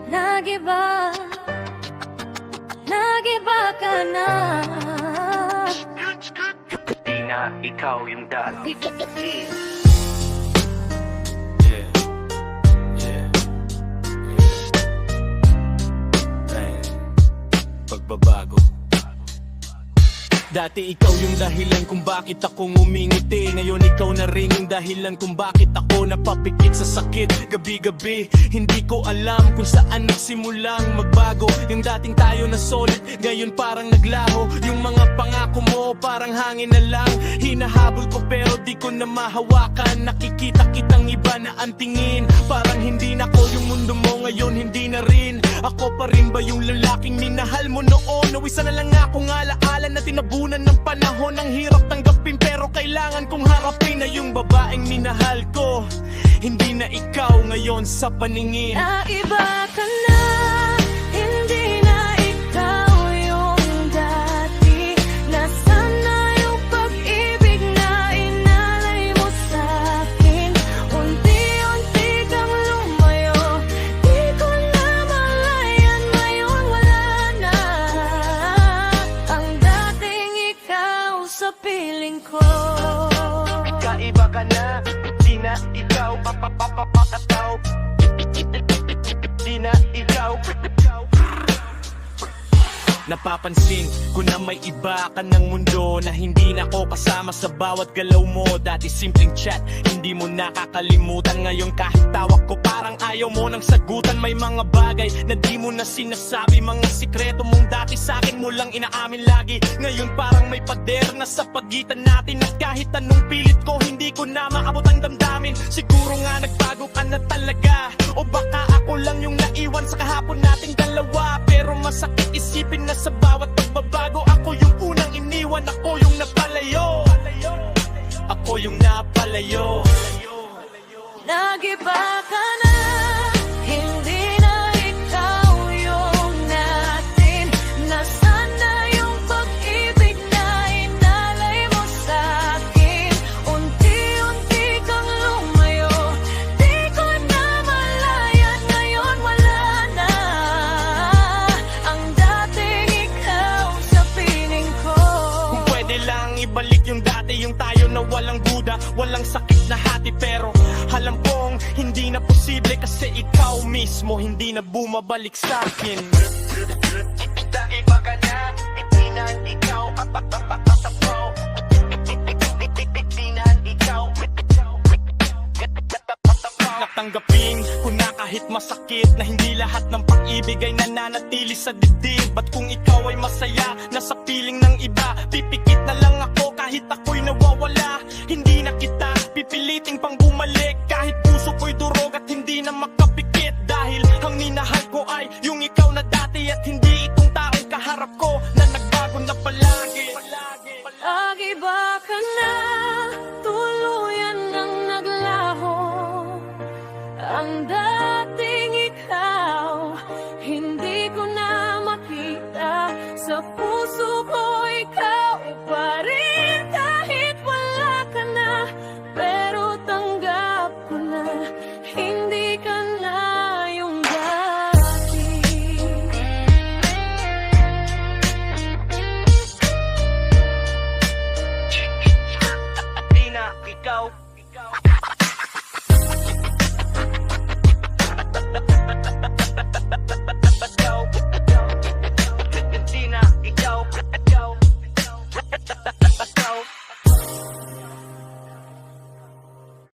Nagiba, nagiba ka na. Di na ikaw yung dati. Pagbabago. Dati ikaw yung dahilan kung bakit ako ngumingiti. Ngayon ikaw na rin yung dahilan kung bakit ako napapikit sa sakit. Gabi-gabi, hindi ko alam kung saan nagsimulang magbago. Yung dating tayo na solid, ngayon parang naglaho. Yung mga pangako mo parang hangin na lang. Hinahabol ko pero di ko na mahawakan. Nakikita kitang iba na ang tingin. Parang hindi na ko yung mundo mo ngayon, hindi na rin. Ako pa rin ba yung lalaking minahal mo noon? Nawisa na lang akong alaala na tinabunan ng panahon. Ang hirap tanggapin pero kailangan kong harapin na yung babaeng minahal ko hindi na ikaw ngayon sa paningin. Naiba ka na, hindi na ikaw yung dati. Nasaan na yung pag-ibig na inalay mo sa'kin? Unti-unti kang lumayo, di ko na malayan. Ngayon wala na ang dating ikaw sa piling ko. Kaiba ka na, di na ikaw papapapapataw. Di na ikaw. Napapansin ko na may iba ka ng mundo, na hindi na ko kasama sa bawat galaw mo. Dati simpleng chat, hindi mo nakakalimutan. Ngayon kahit tawag ko parang ayaw mo nang sagutan. May mga bagay na di mo na sinasabi, mga sikreto mong dati sa'kin mo lang inaamin lagi. Ngayon parang may pader na sa pagitan natin, at kahit anong pilit ko hindi ko na maabot ang damdamin. Siguro nga nagbago ka na talaga, o baka ako lang yung naiwan sa kahapon nating dalawa. Pero masakit isipin na sa bawat pagbabago ako yung unang iniwan, ako yung napalayo. Ako yung napalayo. Nagiba ka na, hindi na ikaw yung natin. Nasaan na yung pag-ibig na inalay mo sa'kin? Unti-unti kang lumayo, di ko na malayan. Ngayon wala na ang dating ikaw sa piling ko. Kung pwede lang ibalik yung dati, yung tayo na walang duda, walang sakit na hati. Pero alam kong hindi na posible kasi ikaw mismo hindi na bumabalik sa'kin. Kaiba ka na, di na ikaw papapapataw. Di na ikaw. Natanggapin ko na kahit masakit, na hindi lahat ng pag-ibig ay nananatili sa dibdib. Ba't kung ikaw ay masaya, nasa piling ng iba, pipikit na lang ako kahit ako'y nawawala. Hindi na kita pipiliting pang bumalik, kahit puso ko'y durog at hindi na makapikit. Dahil ang minahal ko ay yung ikaw na dati, at hindi itong taong kaharap ko na nagbago na palagi. Nagiba ka na, tuluyan ng naglaho. Ang dating ikaw, hindi ko na makita. Sa puso ko ikaw pa rin kahit wala ka na. Pero tanggap ko na, hindi ka na yung dati. Di na ikaw.